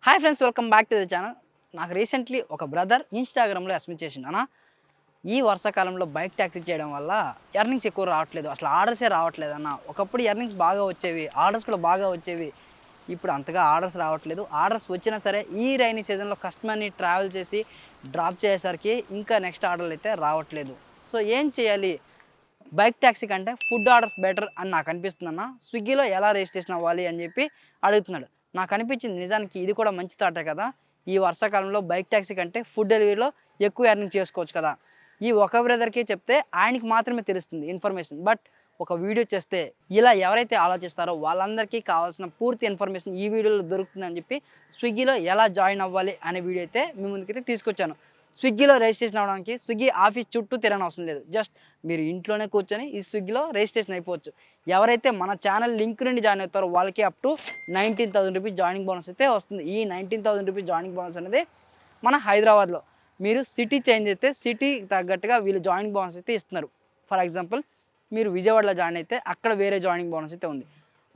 Hi friends, welcome back to the channel. నాకు recently ఒక brother ఇన్స్టాగ్రామ్లో ఎస్ఎంఎస్ చేసిండు. అన్న, ఈ వర్షాకాలంలో బైక్ ట్యాక్సీ చేయడం వల్ల ఎర్నింగ్స్ ఎక్కువ రావట్లేదు, అసలు ఆర్డర్సే రావట్లేదు అన్న. ఒకప్పుడు ఎర్నింగ్స్ బాగా వచ్చేవి, ఆర్డర్స్ కూడా బాగా వచ్చేవి. ఇప్పుడు అంతగా ఆర్డర్స్ రావట్లేదు. ఆర్డర్స్ వచ్చినా సరే ఈ రైనీ సీజన్లో కస్టమర్ని ట్రావెల్ చేసి డ్రాప్ చేసేసరికి ఇంకా నెక్స్ట్ ఆర్డర్లు అయితే రావట్లేదు. సో ఏం చేయాలి? బైక్ ట్యాక్సీ కంటే ఫుడ్ ఆర్డర్స్ బెటర్ అని నాకు అనిపిస్తుంది అన్న. స్విగ్గీలో ఎలా రిజిస్ట్రేషన్ అవ్వాలి అని చెప్పి అడుగుతున్నాడు. నాకు అనిపించింది నిజానికి ఇది కూడా మంచి థాటే కదా. ఈ వర్షాకాలంలో బైక్ ట్యాక్సీ కంటే ఫుడ్ డెలివరీలో ఎక్కువ ఎర్నింగ్ చేసుకోవచ్చు కదా. ఈ ఒక బ్రదర్కి చెప్తే ఆయనకి మాత్రమే తెలుస్తుంది ఇన్ఫర్మేషన్. బట్ ఒక వీడియో చేస్తే ఇలా ఎవరైతే ఆలోచిస్తారో వాళ్ళందరికీ కావాల్సిన పూర్తి ఇన్ఫర్మేషన్ ఈ వీడియోలో దొరుకుతుందని చెప్పి స్విగ్గీలో ఎలా జాయిన్ అవ్వాలి అనే వీడియో అయితే మీ ముందుకైతే తీసుకొచ్చాను. స్విగ్గీలో రిజిస్ట్రేషన్ అవ్వడానికి స్విగ్గీ ఆఫీస్ చుట్టూ తిరగని అవసరం లేదు. జస్ట్ మీరు ఇంట్లోనే కూర్చొని ఈ స్విగ్గీలో రిజిస్ట్రేషన్ అయిపోవచ్చు. ఎవరైతే మన ఛానల్ లింక్ నుండి జాయిన్ అవుతారో వాళ్ళకి up to 19,000 rupees joining bonus అయితే వస్తుంది. ఈ 19,000 రూపీస్ జాయినింగ్ బోనస్ అనేది మన హైదరాబాద్లో మీరు సిటీ చేంజ్ అయితే సిటీకి తగ్గట్టుగా వీళ్ళు జాయినింగ్ బోనస్ అయితే ఇస్తున్నారు. ఫర్ ఎగ్జాంపుల్, మీరు విజయవాడలో జాయిన్ అయితే అక్కడ వేరే జాయినింగ్ బోనస్ అయితే ఉంది.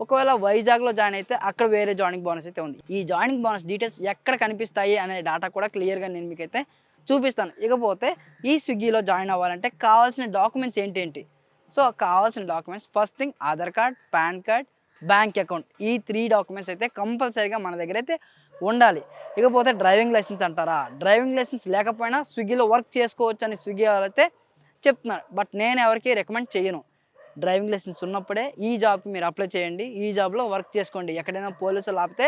ఒకవేళ వైజాగ్లో జాయిన్ అయితే అక్కడ వేరే జాయినింగ్ బోనస్ అయితే ఉంది. ఈ జాయినింగ్ బోనస్ డీటెయిల్స్ ఎక్కడ కనిపిస్తాయి అనే డేటా కూడా క్లియర్గా నేను మీకైతే చూపిస్తాను. ఇకపోతే ఈ స్విగ్గీలో జాయిన్ అవ్వాలంటే కావాల్సిన డాక్యుమెంట్స్ ఏంటేంటి? సో కావాల్సిన documents first thing Aadhaar card, pan card, bank account. ఈ 3 డాక్యుమెంట్స్ అయితే కంపల్సరీగా మన దగ్గర అయితే ఉండాలి. ఇకపోతే డ్రైవింగ్ లైసెన్స్ అంటారా? డ్రైవింగ్ లైసెన్స్ లేకపోయినా స్విగ్గీలో వర్క్ చేసుకోవచ్చు అని స్విగ్గీ వాళ్ళైతే చెప్తున్నారు. బట్ నేను ఎవరికి రికమెండ్ చేయను. డ్రైవింగ్ లైసెన్స్ ఉన్నప్పుడే ఈ జాబ్కి మీరు అప్లై చేయండి, ఈ జాబ్లో వర్క్ చేసుకోండి. ఎక్కడైనా పోలీసులు ఆపితే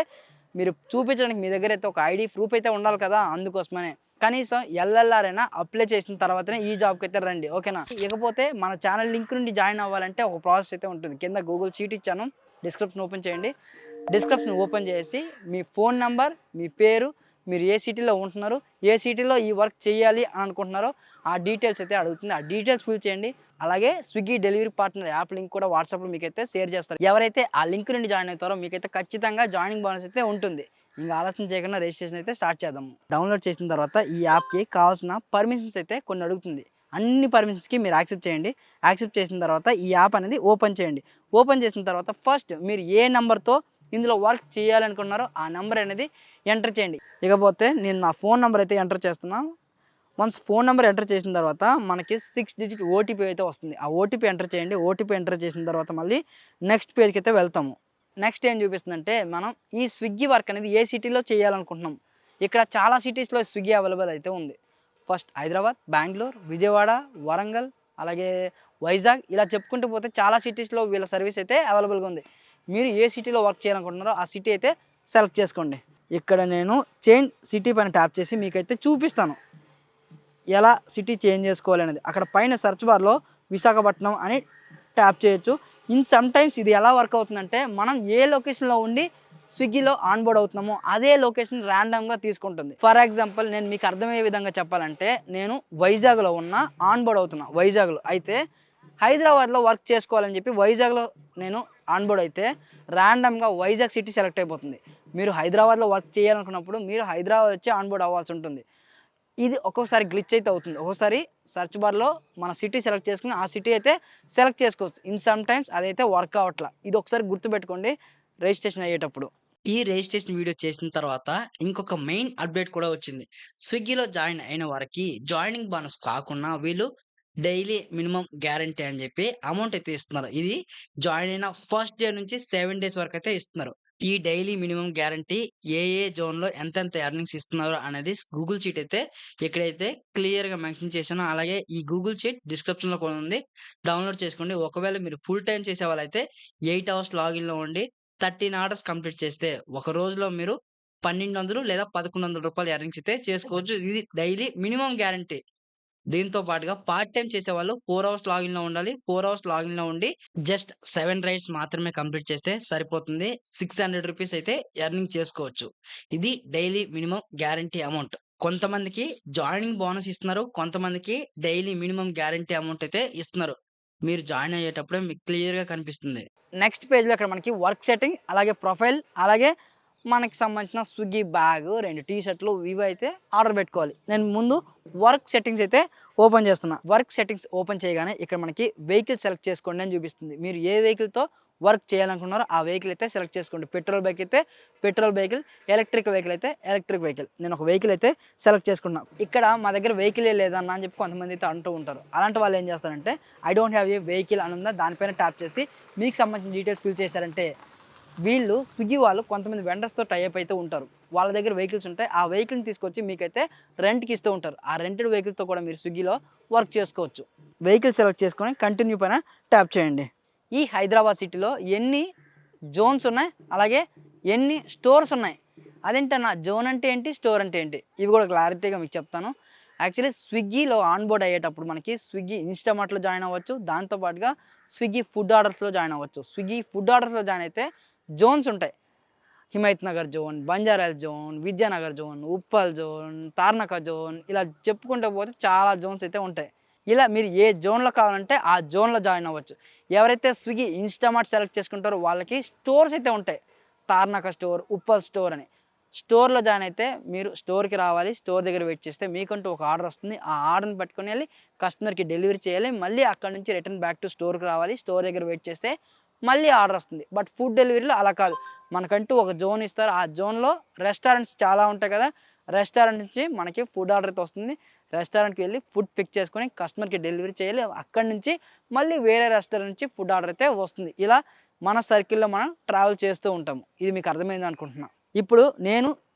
మీరు చూపించడానికి మీ దగ్గర అయితే ఒక ఐడి ప్రూఫ్ అయితే ఉండాలి కదా. అందుకోసమనే కనీసం ఎల్ఎల్ఆర్ అయినా అప్లై చేసిన తర్వాతనే ఈ జాబ్కి అయితే రండి, ఓకేనా? ఇకపోతే మన ఛానల్ లింక్ నుండి జాయిన్ అవ్వాలంటే ఒక ప్రాసెస్ అయితే ఉంటుంది. కింద గూగుల్ షీట్ ఇచ్చాను, డిస్క్రిప్షన్ ఓపెన్ చేయండి. డిస్క్రిప్షన్ ఓపెన్ చేసి మీ ఫోన్ నెంబర్, మీ పేరు, మీరు ఏ సిటీలో ఉంటున్నారు, ఏ సిటీలో ఈ వర్క్ చేయాలి అని అనుకుంటున్నారో ఆ డీటెయిల్స్ అయితే అడుగుతుంది. ఆ డీటెయిల్స్ ఫిల్ చేయండి. అలాగే Swiggy delivery partner app link కూడా వాట్సాప్లో మీకైతే షేర్ చేస్తారు. ఎవరైతే ఆ లింక్ నుండి జాయిన్ అవుతారో మీకైతే ఖచ్చితంగా జాయినింగ్ బోనస్ అయితే ఉంటుంది. ఇంకా ఆలస్యం చేయకుండా రిజిస్ట్రేషన్ అయితే స్టార్ట్ చేద్దాము. డౌన్లోడ్ చేసిన తర్వాత ఈ యాప్కి కావాల్సిన పర్మిషన్స్ అయితే కొన్ని అడుగుతుంది. అన్ని పర్మిషన్స్కి మీరు యాక్సెప్ట్ చేయండి. యాక్సెప్ట్ చేసిన తర్వాత ఈ యాప్ అనేది ఓపెన్ చేయండి. ఓపెన్ చేసిన తర్వాత ఫస్ట్ మీరు ఏ నెంబర్తో ఇందులో వర్క్ చేయాలనుకున్నారో ఆ నెంబర్ అనేది ఎంటర్ చేయండి. ఇకపోతే నేను నా ఫోన్ నెంబర్ అయితే ఎంటర్ చేస్తున్నాను. వన్స్ ఫోన్ నెంబర్ ఎంటర్ చేసిన తర్వాత మనకి 6 డిజిట్ ఓటీపీ అయితే వస్తుంది. ఆ ఓటీపీ ఎంటర్ చేయండి. ఓటీపీ ఎంటర్ చేసిన తర్వాత మళ్ళీ నెక్స్ట్ పేజ్కి అయితే వెళ్తాము. నెక్స్ట్ ఏం చూపిస్తుందంటే మనం ఈ స్విగ్గీ వర్క్ అనేది ఏ సిటీలో చేయాలనుకుంటున్నాం. ఇక్కడ చాలా సిటీస్లో స్విగ్గీ అవైలబుల్ అయితే ఉంది. ఫస్ట్ హైదరాబాద్, బెంగళూరు, విజయవాడ, వరంగల్, అలాగే వైజాగ్, ఇలా చెప్పుకుంటూ పోతే చాలా సిటీస్లో వీళ్ళ సర్వీస్ అయితే అవైలబుల్గా ఉంది. మీరు ఏ సిటీలో వర్క్ చేయాలనుకుంటున్నారో ఆ సిటీ అయితే సెలెక్ట్ చేసుకోండి. ఇక్కడ నేను చేంజ్ సిటీ పైన ట్యాప్ చేసి మీకైతే చూపిస్తాను ఎలా సిటీ చేంజ్ చేసుకోవాలనేది. అక్కడ పైన సెర్చ్ బార్లో విశాఖపట్నం అని ట్యాప్ చేయొచ్చు. ఇన్ సమ్ టైమ్స్ ఇది ఎలా వర్క్ అవుతుందంటే మనం ఏ లొకేషన్లో ఉండి స్విగ్గీలో ఆన్బోర్డ్ అవుతున్నామో అదే లొకేషన్ ర్యాండమ్గా తీసుకుంటుంది. ఫర్ ఎగ్జాంపుల్, నేను మీకు అర్థమయ్యే విధంగా చెప్పాలంటే నేను వైజాగ్లో ఉన్న ఆన్బోర్డ్ అవుతున్నా వైజాగ్లో. అయితే హైదరాబాద్లో వర్క్ చేసుకోవాలని చెప్పి వైజాగ్లో నేను ఆన్బోర్డ్ అయితే ర్యాండమ్గా వైజాగ్ సిటీ సెలెక్ట్ అయిపోతుంది. మీరు హైదరాబాద్లో వర్క్ చేయాలనుకున్నప్పుడు మీరు హైదరాబాద్ వచ్చి ఆన్బోర్డ్ అవ్వాల్సి ఉంటుంది. ఇది ఒక్కొక్కసారి గ్లిచ్ అయితే అవుతుంది. ఒక్కొక్కసారి సర్చ్ బార్లో మన సిటీ సెలెక్ట్ చేసుకుని ఆ సిటీ అయితే సెలెక్ట్ చేసుకోవచ్చు. ఇన్ సమ్ టైమ్స్ అదైతే వర్క్ అవ్వట్లా. ఇది ఒకసారి గుర్తుపెట్టుకోండి రిజిస్ట్రేషన్ అయ్యేటప్పుడు. ఈ రిజిస్ట్రేషన్ వీడియో చేసిన తర్వాత ఇంకొక మెయిన్ అప్డేట్ కూడా వచ్చింది. స్విగ్గీలో జాయిన్ అయిన వారికి జాయినింగ్ బోనస్ కాకుండా వీళ్ళు డైలీ మినిమం గ్యారంటీ అని చెప్పి అమౌంట్ అయితే ఇస్తున్నారు. ఇది జాయిన్ అయిన ఫస్ట్ డే నుంచి 7 డేస్ వరకు అయితే ఇస్తున్నారు. ఈ డైలీ మినిమం గ్యారంటీ ఏ జోన్లో ఎంతెంత ఎర్నింగ్స్ ఇస్తున్నారు అనేది గూగుల్ షీట్ అయితే ఇక్కడైతే క్లియర్గా మెన్షన్ చేశాను. అలాగే ఈ గూగుల్ షీట్ డిస్క్రిప్షన్లో కూడా ఉంది, డౌన్లోడ్ చేసుకోండి. ఒకవేళ మీరు ఫుల్ టైం చేసే వాళ్ళైతే 8 అవర్స్ లాగిన్లో ఉండి 13 ఆర్డర్స్ కంప్లీట్ చేస్తే ఒక రోజులో మీరు 1200 లేదా 1100 రూపాయలు ఎర్నింగ్స్ అయితే చేసుకోవచ్చు. ఇది డైలీ మినిమం గ్యారంటీ. దీంతో పాటుగా పార్ట్ టైం చేసేవాళ్ళు 4 అవర్స్ లాగిన్‌లో ఉండాలి. 4 అవర్స్ లాగిన్‌లో ఉండి జస్ట్ 7 రైడ్స్ మాత్రమే కంప్లీట్ చేస్తే సరిపోతుంది. 600 రూపీస్ అయితే ఎర్నింగ్ చేసుకోవచ్చు. ఇది డైలీ మినిమం గ్యారంటీ అమౌంట్. కొంతమందికి జాయినింగ్ బోనస్ ఇస్తున్నారు. కొంతమందికి డైలీ మినిమం గ్యారంటీ అమౌంట్ అయితే ఇస్తున్నారు. మీరు జాయిన్ అయ్యేటప్పుడే మీకు క్లియర్‌గా కనిపిస్తుంది. నెక్స్ట్ పేజ్‌లో ఇక్కడ మనకి వర్క్ సెట్టింగ్, అలాగే ప్రొఫైల్, అలాగే మనకి సంబంధించిన స్విగ్గీ బ్యాగ్, 2 టీ షర్ట్లు ఇవి అయితే ఆర్డర్ పెట్టుకోవాలి. నేను ముందు వర్క్ సెట్టింగ్స్ అయితే ఓపెన్ చేస్తున్నా. వర్క్ సెట్టింగ్స్ ఓపెన్ చేయగానే ఇక్కడ మనకి వెహికల్ సెలెక్ట్ చేసుకోండి అని చూపిస్తుంది. మీరు ఏ వెహికల్తో వర్క్ చేయాలనుకున్నారో ఆ వెహికల్ అయితే సెలెక్ట్ చేసుకోండి. పెట్రోల్ బైక్ అయితే పెట్రోల్ వెహికల్, ఎలక్ట్రిక్ వెహికల్ అయితే ఎలక్ట్రిక్ వెహికల్. నేను ఒక వెహికల్ అయితే సెలెక్ట్ చేసుకున్నాను. ఇక్కడ మా దగ్గర వెహికలే లేదన్నా అని చెప్పి కొంతమంది అయితే అంటూ ఉంటారు. అలాంటి వాళ్ళు ఏం చేస్తారంటే I don't have a vehicle అని ఉందా దానిపైన ట్యాప్ చేసి మీకు సంబంధించిన డీటెయిల్స్ ఫిల్ చేశారంటే వీళ్ళు స్విగ్గీ వాళ్ళు కొంతమంది వెండర్స్తో టైప్ అయితే ఉంటారు. వాళ్ళ దగ్గర వెహికల్స్ ఉంటాయి. ఆ వెహికల్ని తీసుకొచ్చి మీకైతే రెంట్కి ఇస్తూ ఉంటారు. ఆ రెంటెడ్ వెహికల్తో కూడా మీరు స్విగ్గీలో వర్క్ చేసుకోవచ్చు. వెహికల్ సెలెక్ట్ చేసుకొని కంటిన్యూ పైన ట్యాప్ చేయండి. ఈ హైదరాబాద్ సిటీలో ఎన్ని జోన్స్ ఉన్నాయి, అలాగే ఎన్ని స్టోర్స్ ఉన్నాయి, అదేంటన్నా జోన్ అంటే ఏంటి, స్టోర్ అంటే ఏంటి, ఇవి కూడా క్లారిటీగా మీకు చెప్తాను. యాక్చువల్లీ స్విగ్గీలో ఆన్బోర్డ్ అయ్యేటప్పుడు మనకి స్విగ్గీ ఇన్స్టామార్ట్లో జాయిన్ అవ్వచ్చు, దాంతోపాటుగా స్విగ్గీ ఫుడ్ ఆర్డర్స్లో జాయిన్ అవ్వచ్చు. స్విగ్గీ ఫుడ్ ఆర్డర్స్లో జాయిన్ అయితే జోన్స్ ఉంటాయి. హిమాయత్ నగర్ జోన్, బంజారాల్ zone, Vidyanagar zone, Uppal zone, Tarnaka zone, ఇలా చెప్పుకుంటూ పోతే చాలా జోన్స్ అయితే ఉంటాయి. ఇలా మీరు ఏ జోన్లో కావాలంటే ఆ జోన్లో జాయిన్ అవ్వచ్చు. ఎవరైతే స్విగ్గీ ఇన్స్టామార్ట్ సెలెక్ట్ చేసుకుంటారో వాళ్ళకి స్టోర్స్ అయితే ఉంటాయి. తార్నాక స్టోర్, ఉప్పల్ స్టోర్ అని. స్టోర్లో జాయిన్ అయితే మీరు స్టోర్కి రావాలి. స్టోర్ దగ్గర వెయిట్ చేస్తే మీకంటూ ఒక ఆర్డర్ వస్తుంది. ఆ ఆర్డర్ని పట్టుకొని వెళ్ళి కస్టమర్కి డెలివరీ చేయాలి. మళ్ళీ అక్కడ నుంచి రిటర్న్ బ్యాక్ టు స్టోర్కి రావాలి. స్టోర్ దగ్గర వెయిట్ చేస్తే మళ్ళీ ఆర్డర్ వస్తుంది. బట్ ఫుడ్ డెలివరీలో అలా కాదు. మనకంటూ ఒక జోన్ ఇస్తారు. ఆ జోన్లో రెస్టారెంట్స్ చాలా ఉంటాయి కదా, రెస్టారెంట్ నుంచి మనకి ఫుడ్ ఆర్డర్ అయితే వస్తుంది. రెస్టారెంట్కి వెళ్ళి ఫుడ్ పిక్ చేసుకొని కస్టమర్కి డెలివరీ చేయాలి. అక్కడి నుంచి మళ్ళీ వేరే రెస్టారెంట్ నుంచి ఫుడ్ ఆర్డర్ అయితే వస్తుంది. ఇలా మన సర్కిల్లో మనం ట్రావెల్ చేస్తూ ఉంటాము. ఇది మీకు అర్థమైంది అనుకుంటున్నాను. ఇప్పుడు నేను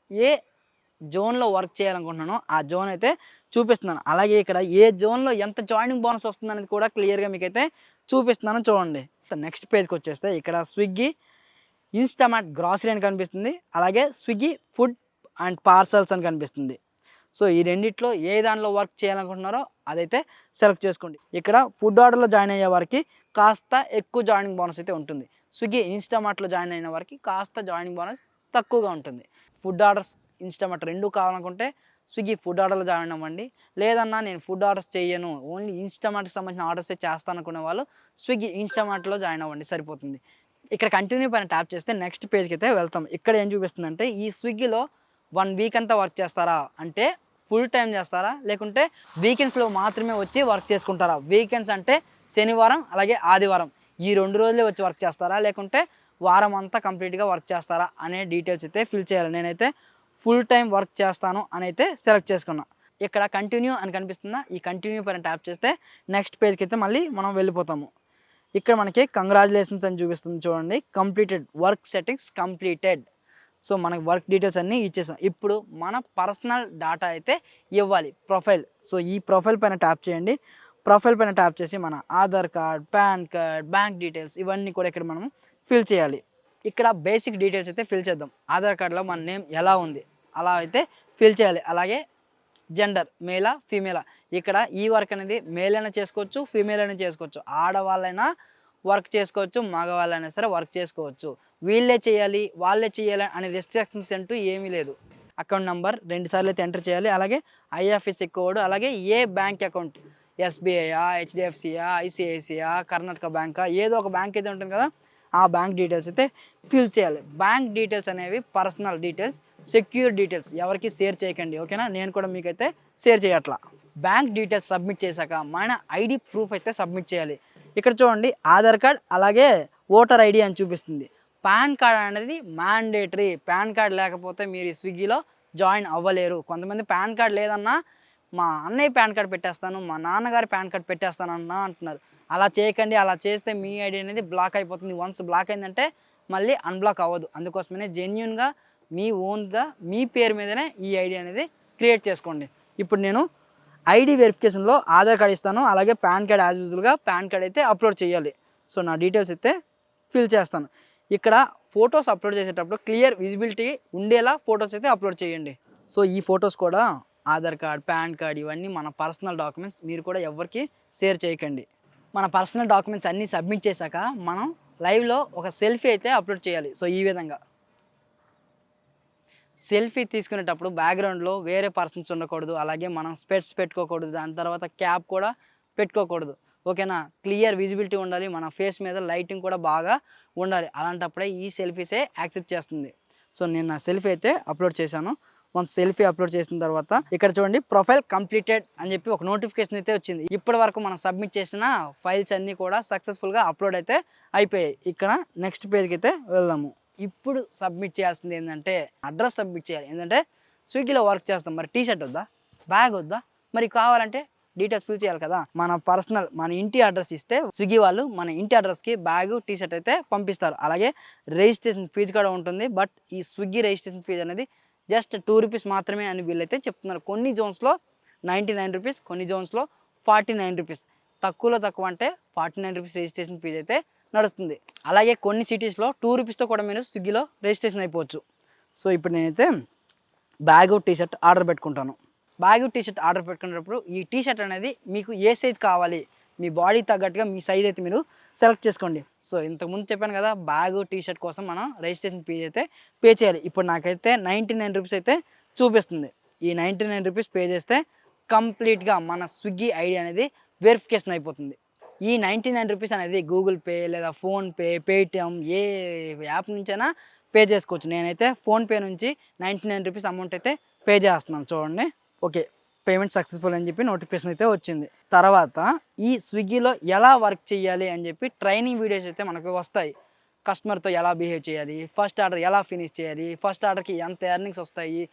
ఏ జోన్లో వర్క్ చేయాలనుకుంటున్నానో ఆ జోన్ అయితే చూపిస్తున్నాను. అలాగే ఇక్కడ ఏ జోన్లో ఎంత జాయినింగ్ బోనస్ వస్తుంది అనేది కూడా క్లియర్గా మీకైతే చూపిస్తున్నాను చూడండి. నెక్స్ట్ పేజ్కి వచ్చేస్తే ఇక్కడ స్విగ్గీ ఇన్స్టామార్ట్ గ్రాసరీ అని కనిపిస్తుంది, అలాగే స్విగ్గీ ఫుడ్ అండ్ పార్సల్స్ అని కనిపిస్తుంది. సో ఈ రెండిట్లో ఏ దానిలో వర్క్ చేయాలనుకుంటున్నారో అదైతే సెలెక్ట్ చేసుకోండి. ఇక్కడ ఫుడ్ ఆర్డర్లో జాయిన్ అయ్యే వారికి కాస్త ఎక్కువ జాయినింగ్ బోనస్ అయితే ఉంటుంది. స్విగ్గీ ఇన్స్టామార్ట్లో జాయిన్ అయిన వారికి కాస్త జాయినింగ్ బోనస్ తక్కువగా ఉంటుంది. ఫుడ్ ఆర్డర్స్ ఇన్స్టామార్ట్ రెండు కావాలనుకుంటే స్విగ్గీ ఫుడ్ ఆర్డర్లో జాయిన్ అవ్వండి. లేదన్నా నేను ఫుడ్ ఆర్డర్స్ చేయను, ఓన్లీ ఇన్స్టామార్ట్కి సంబంధించిన ఆర్డర్సే చేస్తాను అనుకునే వాళ్ళు స్విగ్గీ ఇన్స్టామార్ట్లో జాయిన్ అవ్వండి, సరిపోతుంది. ఇక్కడ కంటిన్యూ పైన ట్యాప్ చేస్తే నెక్స్ట్ పేజ్కి అయితే వెళ్తాం. ఇక్కడ ఏం చూపిస్తుందంటే ఈ స్విగ్గీలో 1 వీక్ అంతా వర్క్ చేస్తారా అంటే ఫుల్ టైం చేస్తారా, లేకుంటే వీకెండ్స్లో మాత్రమే వచ్చి వర్క్ చేసుకుంటారా. వీకెండ్స్ అంటే శనివారం అలాగే ఆదివారం ఈ 2 రోజులే వచ్చి వర్క్ చేస్తారా, లేకుంటే వారం అంతా కంప్లీట్గా వర్క్ చేస్తారా అనే డీటెయిల్స్ అయితే ఫిల్ చేయాలి. నేనైతే ఫుల్ టైం వర్క్ చేస్తాను అని అయితే సెలెక్ట్ చేసుకున్నా. ఇక్కడ కంటిన్యూ అని కనిపిస్తుందా, ఈ కంటిన్యూ పైన ట్యాప్ చేస్తే నెక్స్ట్ పేజ్కి అయితే మళ్ళీ మనం వెళ్ళిపోతాము. ఇక్కడ మనకి కంగ్రాచులేషన్స్ అని చూపిస్తుంది చూడండి. Completed work settings completed. So మనకి వర్క్ డీటెయిల్స్ అన్నీ ఇచ్చేసాం. ఇప్పుడు మన పర్సనల్ డేటా అయితే ఇవ్వాలి, ప్రొఫైల్. సో ఈ ప్రొఫైల్ పైన ట్యాప్ చేయండి. ప్రొఫైల్ పైన ట్యాప్ చేసి మన Aadhaar card, pan card, bank details ఇవన్నీ కూడా ఇక్కడ మనం ఫిల్ చేయాలి. ఇక్కడ బేసిక్ డీటెయిల్స్ అయితే ఫిల్ చేద్దాం. ఆధార్ కార్డులో మన నేమ్ ఎలా ఉంది అలా అయితే ఫిల్ చేయాలి. అలాగే జెండర్ మేలా ఫీమేలా. ఇక్కడ ఈ వర్క్ అనేది మేల్ అయినా చేసుకోవచ్చు, ఫీమేల్ అయినా చేసుకోవచ్చు. ఆడవాళ్ళైనా వర్క్ చేసుకోవచ్చు, మగవాళ్ళైనా సరే వర్క్ చేసుకోవచ్చు. వీళ్ళే చేయాలి వాళ్ళే చేయాలి అనే రెస్ట్రిక్షన్స్ అంటూ ఏమీ లేదు. అకౌంట్ నెంబర్ 2 సార్లు అయితే ఎంటర్ చేయాలి. అలాగే ఐఎఫ్ఎస్సి కోడ్, అలాగే ఏ బ్యాంక్ అకౌంట్, ఎస్బీఐయా, హెచ్డిఎఫ్సియా, ఐసిఐసియా, కర్ణాటక బ్యాంకా, ఏదో ఒక బ్యాంక్ అయితే ఉంటుంది కదా ఆ బ్యాంక్ డీటెయిల్స్ అయితే ఫిల్ చేయాలి. బ్యాంక్ డీటెయిల్స్ అనేవి పర్సనల్ డీటెయిల్స్, సెక్యూర్ డీటెయిల్స్, ఎవరికి షేర్ చేయకండి, ఓకేనా. నేను కూడా మీకైతే షేర్ చేయట్లా. బ్యాంక్ డీటెయిల్స్ సబ్మిట్ చేశాక మన ఐడి ప్రూఫ్ అయితే సబ్మిట్ చేయాలి. ఇక్కడ చూడండి ఆధార్ కార్డ్ అలాగే ఓటర్ ఐడి అని చూపిస్తుంది. పాన్ కార్డ్ అనేది మ్యాండేటరీ. పాన్ కార్డ్ లేకపోతే మీరు ఈ స్విగ్గీలో జాయిన్ అవ్వలేరు. కొంతమంది పాన్ కార్డ్ లేదన్నా మా అన్నయ్య పాన్ కార్డ్ పెట్టేస్తాను, మా నాన్నగారి పాన్ కార్డ్ పెట్టేస్తాను అన్నా అంటున్నారు. అలా చేయకండి. అలా చేస్తే మీ ఐడి అనేది బ్లాక్ అయిపోతుంది. వన్స్ బ్లాక్ అయిందంటే మళ్ళీ అన్బ్లాక్ అవ్వదు. అందుకోసమనే జెన్యున్గా మీ ఓన్గా మీ పేరు మీదనే ఈ ఐడి అనేది క్రియేట్ చేసుకోండి. ఇప్పుడు నేను ఐడి వెరిఫికేషన్లో ఆధార్ కార్డ్ ఇస్తాను, అలాగే పాన్ కార్డ్ యాజ్ యూజువల్గా పాన్ కార్డ్ అయితే అప్లోడ్ చేయాలి. సో నా డీటెయిల్స్ అయితే ఫిల్ చేస్తాను. ఇక్కడ ఫొటోస్ అప్లోడ్ చేసేటప్పుడు క్లియర్ విజిబిలిటీ ఉండేలా ఫొటోస్ అయితే అప్లోడ్ చేయండి. సో ఈ ఫొటోస్ కూడా ఆధార్ కార్డ్, పాన్ కార్డ్ ఇవన్నీ మన పర్సనల్ డాక్యుమెంట్స్. మీరు కూడా ఎవరికి షేర్ చేయకండి. మన పర్సనల్ డాక్యుమెంట్స్ అన్నీ సబ్మిట్ చేశాక మనం లైవ్లో ఒక సెల్ఫీ అయితే అప్లోడ్ చేయాలి. సో ఈ విధంగా సెల్ఫీ తీసుకునేటప్పుడు బ్యాక్గ్రౌండ్లో వేరే పర్సన్స్ ఉండకూడదు, అలాగే మనం స్పెట్స్ పెట్టుకోకూడదు, దాని తర్వాత క్యాప్ కూడా పెట్టుకోకూడదు, ఓకేనా. క్లియర్ విజిబిలిటీ ఉండాలి, మన ఫేస్ మీద లైటింగ్ కూడా బాగా ఉండాలి. అలాంటప్పుడే ఈ సెల్ఫీసే యాక్సెప్ట్ చేస్తుంది. సో నేను నా సెల్ఫీ అయితే అప్లోడ్ చేశాను. వన్స్ సెల్ఫీ అప్లోడ్ చేసిన తర్వాత ఇక్కడ చూడండి ప్రొఫైల్ కంప్లీటెడ్ అని చెప్పి ఒక నోటిఫికేషన్ అయితే వచ్చింది. ఇప్పటి వరకు మనం సబ్మిట్ చేసిన ఫైల్స్ అన్నీ కూడా సక్సెస్ఫుల్గా అప్లోడ్ అయితే అయిపోయాయి. ఇక్కడ నెక్స్ట్ పేజ్కి అయితే వెళ్దాము. ఇప్పుడు సబ్మిట్ చేయాల్సింది ఏంటంటే అడ్రస్ సబ్మిట్ చేయాలి. ఏంటంటే స్విగ్గీలో వర్క్ చేస్తాం, మరి టీషర్ట్ వద్దా, బ్యాగ్ వద్దా, మరి కావాలంటే డీటెయిల్స్ ఫిల్ చేయాలి కదా. మన పర్సనల్ మన ఇంటి అడ్రస్ ఇస్తే స్విగ్గీ వాళ్ళు మన ఇంటి అడ్రస్కి బ్యాగ్ టీషర్ట్ అయితే పంపిస్తారు. అలాగే రిజిస్ట్రేషన్ ఫీజు కూడా ఉంటుంది. బట్ ఈ స్విగ్గీ రిజిస్ట్రేషన్ ఫీజు అనేది జస్ట్ 2 రూపీస్ మాత్రమే అని వీళ్ళైతే చెప్తున్నారు. కొన్ని జోన్స్లో 99 రూపీస్, కొన్ని జోన్స్లో 49 రూపీస్. తక్కువలో తక్కువ అంటే 49 రూపీస్ రిజిస్ట్రేషన్ ఫీజు అయితే నడుస్తుంది. అలాగే కొన్ని సిటీస్లో 2 రూపీస్తో కూడా మీరు స్విగ్గీలో రిజిస్ట్రేషన్ అయిపోవచ్చు. సో ఇప్పుడు నేనైతే బ్యాగ్ టీషర్ట్ ఆర్డర్ పెట్టుకుంటాను. బ్యాగ్ టీషర్ట్ ఆర్డర్ పెట్టుకునేటప్పుడు ఈ టీషర్ట్ అనేది మీకు ఏ సైజ్ కావాలి, మీ బాడీ తగ్గట్టుగా మీ సైజ్ అయితే మీరు సెలెక్ట్ చేసుకోండి. సో ఇంతకుముందు చెప్పాను కదా, బ్యాగ్ టీషర్ట్ కోసం మనం రిజిస్ట్రేషన్ ఫీజ్ అయితే పే చేయాలి. ఇప్పుడు నాకైతే 99 రూపీస్ అయితే చూపిస్తుంది. ఈ 99 రూపీస్ పే చేస్తే కంప్లీట్గా మన స్విగ్గీ ఐడి అనేది వెరిఫికేషన్ అయిపోతుంది. ఈ 99 రూపీస్ అనేది గూగుల్ పే లేదా ఫోన్పే, పేటిఎం ఏ యాప్ నుంచైనా పే చేసుకోవచ్చు. నేనైతే ఫోన్పే నుంచి 99 రూపీస్ అమౌంట్ అయితే పే చేస్తున్నాను. చూడండి, ఓకే పేమెంట్ సక్సెస్ఫుల్ అని చెప్పి నోటిఫికేషన్ అయితే వచ్చింది. తర్వాత ఈ స్విగ్గీలో ఎలా వర్క్ చేయాలి అని చెప్పి ట్రైనింగ్ వీడియోస్ అయితే మనకు వస్తాయి. కస్టమర్తో ఎలా బిహేవ్ చేయాలి, ఫస్ట్ ఆర్డర్ ఎలా ఫినిష్ చేయాలి, ఫస్ట్ ఆర్డర్కి ఎంత ఎర్నింగ్స్ వస్తాయి,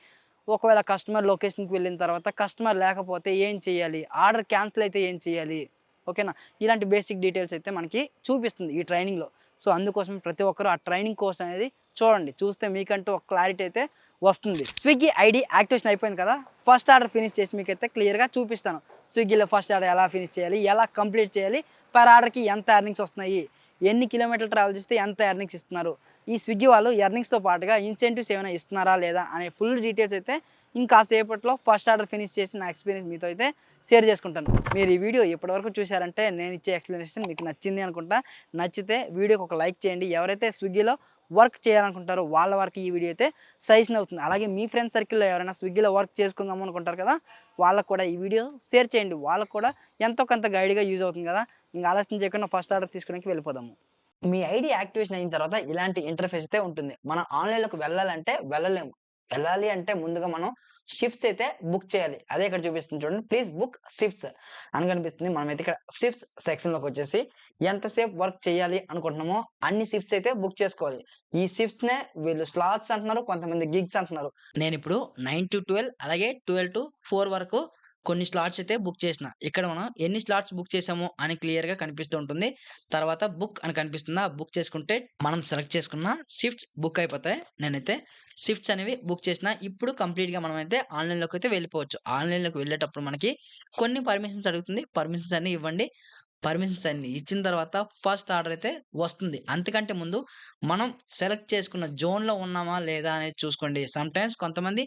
ఒకవేళ కస్టమర్ లొకేషన్కి వెళ్ళిన తర్వాత కస్టమర్ లేకపోతే ఏం చేయాలి, ఆర్డర్ క్యాన్సిల్ అయితే ఏం చేయాలి, ఓకేనా, ఇలాంటి బేసిక్ డీటెయిల్స్ అయితే మనకి చూపిస్తుంది ఈ ట్రైనింగ్లో. సో అందుకోసం ప్రతి ఒక్కరు ఆ ట్రైనింగ్ కోర్స్ అనేది చూడండి. చూస్తే మీకంటూ ఒక క్లారిటీ అయితే వస్తుంది. స్విగ్గీ ఐడి యాక్టివేషన్ అయిపోయింది కదా, ఫస్ట్ ఆర్డర్ ఫినిష్ చేసి మీకైతే క్లియర్గా చూపిస్తాను. స్విగ్గీలో ఫస్ట్ ఆర్డర్ ఎలా ఫినిష్ చేయాలి, ఎలా కంప్లీట్ చేయాలి, పర్ ఆర్డర్కి ఎంత ఎర్నింగ్స్ వస్తున్నాయి, ఎన్ని కిలోమీటర్లు ట్రావెల్ చేస్తే ఎంత ఎర్నింగ్స్ ఇస్తున్నారు, ఈ స్విగ్గీ వాళ్ళు ఎర్నింగ్స్తో పాటుగా ఇన్సెంటివ్స్ ఏమైనా ఇస్తున్నారా లేదా అనే ఫుల్ డీటెయిల్స్ అయితే ఇంకాసేపట్లో ఫస్ట్ ఆర్డర్ ఫినిష్ చేసి నా ఎక్స్పీరియన్స్ మీతో అయితే షేర్ చేసుకుంటాను. మీరు ఈ వీడియో ఇప్పటివరకు చూశారంటే నేను ఇచ్చే ఎక్స్ప్లెనేషన్ మీకు నచ్చింది అనుకుంటా. నచ్చితే వీడియోకి ఒక లైక్ చేయండి. ఎవరైతే స్విగ్గీలో వర్క్ చేయాలనుకుంటారో వాళ్ళ వరకు ఈ వీడియో అయితే సజెషన్ అవుతుంది. అలాగే మీ ఫ్రెండ్స్ సర్కిల్లో ఎవరైనా స్విగ్గీలో వర్క్ చేసుకుందాం అనుకుంటారు కదా, వాళ్ళకు కూడా ఈ వీడియో షేర్ చేయండి. వాళ్ళకు కూడా ఎంతో కొంత గైడ్గా యూజ్ అవుతుంది కదా. ఇంకా ఆలస్యం చేయకుండా ఫస్ట్ ఆర్డర్ తీసుకోవడానికి వెళ్ళిపోదాము. మీ ఐడి యాక్టివేషన్ అయిన తర్వాత ఇలాంటి ఇంటర్ఫేస్ అయితే ఉంటుంది. మనం ఆన్లైన్లోకి వెళ్ళాలంటే వెళ్ళలేము. వెళ్ళాలి అంటే ముందుగా మనం షిఫ్ట్స్ అయితే బుక్ చేయాలి. అదే ఇక్కడ చూపిస్తుంది చూడండి, ప్లీజ్ బుక్ షిఫ్ట్స్ అని కనిపిస్తుంది. మనమైతే ఇక్కడ షిఫ్ట్స్ సెక్షన్లోకి వచ్చేసి ఎంతసేపు వర్క్ చేయాలి అనుకుంటున్నామో అన్ని షిఫ్ట్స్ అయితే బుక్ చేసుకోవాలి. ఈ షిఫ్ట్స్నే వీళ్ళు స్లాట్స్ అంటున్నారు, కొంతమంది గిగ్స్ అంటున్నారు. నేను ఇప్పుడు 9 to 12 అలాగే 12 to 4 వరకు కొన్ని స్లాట్స్ అయితే బుక్ చేసిన. ఇక్కడ మనం ఎన్ని స్లాట్స్ బుక్ చేసాము అని క్లియర్గా కనిపిస్తూ ఉంటుంది. తర్వాత బుక్ అని కనిపిస్తుందా, బుక్ చేసుకుంటే మనం సెలెక్ట్ చేసుకున్న షిఫ్ట్స్ బుక్ అయిపోతాయి. నేనైతే షిఫ్ట్స్ అనేవి బుక్ చేసిన. ఇప్పుడు కంప్లీట్గా మనం అయితే ఆన్లైన్లోకి అయితే వెళ్ళిపోవచ్చు. ఆన్లైన్లోకి వెళ్ళేటప్పుడు మనకి కొన్ని పర్మిషన్స్ అడుగుతుంది. పర్మిషన్స్ అన్ని ఇవ్వండి. పర్మిషన్స్ అన్ని ఇచ్చిన తర్వాత ఫస్ట్ ఆర్డర్ అయితే వస్తుంది. అంతకంటే ముందు మనం సెలెక్ట్ చేసుకున్న జోన్లో ఉన్నామా లేదా అనేది చూసుకోండి. సమ్‌టైమ్స్ కొంతమంది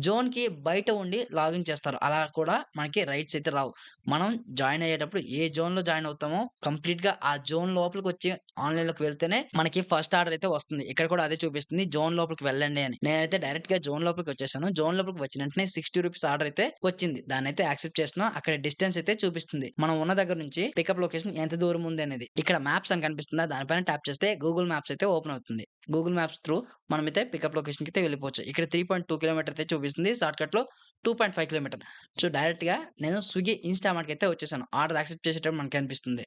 జోన్‌కి బయట ఉండి లాగిన్ చేస్తారు. అలా కూడా మనకి రైట్స్ అయితే రావు. మనం జాయిన్ అయ్యేటప్పుడు ఏ జోన్‌లో జాయిన్ అవుతామో కంప్లీట్‌గా ఆ జోన్ లోపలికొచ్చి ఆన్‌లైన్‌లోకి వెళ్తేనే మనకి ఫస్ట్ ఆర్డర్ అయితే వస్తుంది. ఇక్కడ కూడా అదే చూపిస్తుంది, జోన్ లోపలికి వెళ్ళండి అని. నేనైతే డైరెక్ట్‌గా జోన్ లోపలికి వచ్చేసాను. జోన్ లోపలికి వచ్చిన వెంటనే 60 రూపీస్ ఆర్డర్ అయితే వచ్చింది. దాన్నైతే యాక్సెప్ట్ చేస్తున్నా. అక్కడ డిస్టెన్స్ అయితే చూపిస్తుంది. మనం ఉన్న దగ్గర నుంచి పికప్ లొకేషన్ ఎంత దూరం ఉంది అనేది. ఇక్కడ మ్యాప్స్ అని కనిపిస్తుందా, దానిపైన ట్యాప్ చేస్తే గూగుల్ మ్యాప్స్ అయితే ఓపెన్ అవుతుంది. గూగుల్ మ్యాప్స్ త్రూ మనమైతే పికప్ లొకేషన్‌కి అయితే వెళ్ళిపోవచ్చు. ఇక్కడ 3.2 కిలోమీటర్ అయితే చూపిస్తుంది. షార్ట్‌కట్‌లో 2.5 కిలోమీటర్. సో డైరెక్ట్‌గా నేను స్విగ్గీ ఇన్‌స్టామార్ట్‌కి అయితే వచ్చేసాను. ఆర్డర్ యాక్సెప్ట్ చేసేటప్పుడు మనకు కనిపిస్తుంది.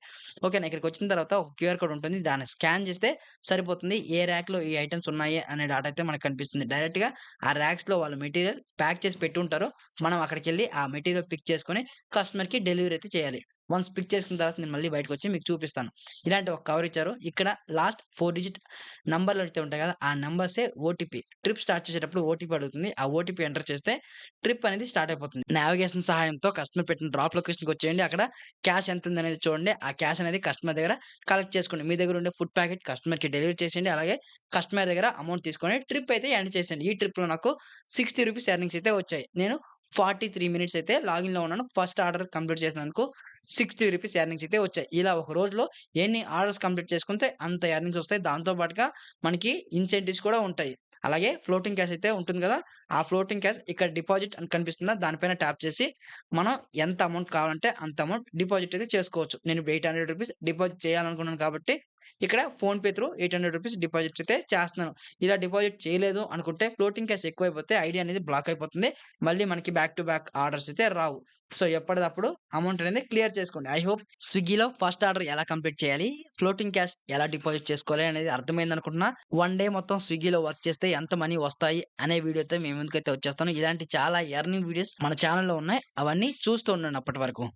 ఓకేనా, ఇక్కడికి వచ్చిన తర్వాత ఒక క్యూఆర్ కోడ్ ఉంటుంది. దాన్ని స్కాన్ చేస్తే సరిపోతుంది. ఏ ర్యాక్‌లో ఈ ఐటెమ్స్ ఉన్నాయి అనే డాటా అయితే మనకు కనిపిస్తుంది. డైరెక్ట్‌గా ఆ ర్యాక్స్‌లో వాళ్ళు మెటీరియల్ ప్యాక్ చేసి పెట్టుంటారు. మనం అక్కడికెళ్ళి ఆ మెటీరియల్ పిక్ చేసుకొని కస్టమర్‌కి డెలివరీ అయితే చేయాలి. వన్స్ పిక్ చేసుకున్న తర్వాత నేను మళ్ళీ బయటకొచ్చి మీకు చూపిస్తాను. ఇలాంటి ఒక కవర్ ఇచ్చారు. ఇక్కడ లాస్ట్ 4 డిజిట్ నంబర్‌లు అయితే ఉంటాయి కదా, ఆ నంబర్సే ఓటీపీ. ట్రిప్ స్టార్ట్ చేసేటప్పుడు ఓటీపీ అడుగుతుంది. ఆ ఓటీపీ ఎంటర్ చేస్తే ట్రిప్ అనేది స్టార్ట్ అయిపోతుంది. నావిగేషన్ సహాయంతో కస్టమర్ పెట్టిన డ్రాప్ లొకేషన్‌కి వచ్చేయండి. అక్కడ క్యాష్ ఎంత ఉందనేది చూడండి. ఆ క్యాష్ అనేది కస్టమర్ దగ్గర కలెక్ట్ చేసుకోండి. మీ దగ్గర ఉండే ఫుడ్ ప్యాకెట్ కస్టమర్‌కి డెలివరీ చేసేయండి. అలాగే కస్టమర్ దగ్గర అమౌంట్ తీసుకొని ట్రిప్ అయితే ఎండ్ చేసేయండి. ఈ ట్రిప్‌లో నాకు 60 రూపీస్ ఎర్నింగ్స్ అయితే వచ్చాయి. నేను 43 మినిట్స్ అయితే లాగిన్‌లో ఉన్నాను. ఫస్ట్ ఆర్డర్ కంప్లీట్ చేసినందుకు 60 రూపీస్ ఎర్నింగ్స్ అయితే వచ్చాయి. ఇలా ఒక రోజులో ఎన్ని ఆర్డర్స్ కంప్లీట్ చేసుకుంటే అంత ఎర్నింగ్స్ వస్తాయి. దాంతో పాటుగా మనకి ఇన్సెంటివ్స్ కూడా ఉంటాయి. అలాగే ఫ్లోటింగ్ క్యాష్ అయితే ఉంటుంది కదా, ఆ ఫ్లోటింగ్ క్యాష్ ఇక్కడ డిపాజిట్ అని కనిపిస్తుందా, దానిపైన ట్యాప్ చేసి మనం ఎంత అమౌంట్ కావాలంటే అంత అమౌంట్ డిపాజిట్ అయితే చేసుకోవచ్చు. నేను ఇప్పుడు 800 రూపీస్ డిపాజిట్ చేయాలనుకున్నాను కాబట్టి ఇక్కడ ఫోన్‌పే త్రూ రూ. 800 డిపాజిట్ అయితే చేస్తున్నాను. ఇలా డిపాజిట్ చేయలేదు అనుకుంటే ఫ్లోటింగ్ క్యాష్ ఎక్కువైపోతే ఐడీ అనేది బ్లాక్ అయిపోతుంది. మళ్ళీ మనకి బ్యాక్ టు బ్యాక్ ఆర్డర్స్ అయితే రావు. సో, ఎప్పటిదప్పుడు అమౌంట్ అనేది క్లియర్ చేసుకోండి. ఐ హోప్ స్విగ్గీలో ఫస్ట్ ఆర్డర్ ఎలా కంప్లీట్ చేయాలి, ఫ్లోటింగ్ క్యాష్ ఎలా డిపాజిట్ చేసుకోవాలి అనేది అర్థమైందనుకుంటున్నా. వన్ డే మొత్తం స్విగ్గీలో వర్క్ చేస్తే ఎంత మనీ వస్తాయి అనే వీడియోతో మీ ముందుకైతే వచ్చేస్తాను. ఇలాంటి చాలా ఎర్నింగ్ వీడియోస్ మన ఛానెల్‌లో ఉన్నాయి. అవన్నీ చూస్తూ ఉండండి అప్పటి వరకు.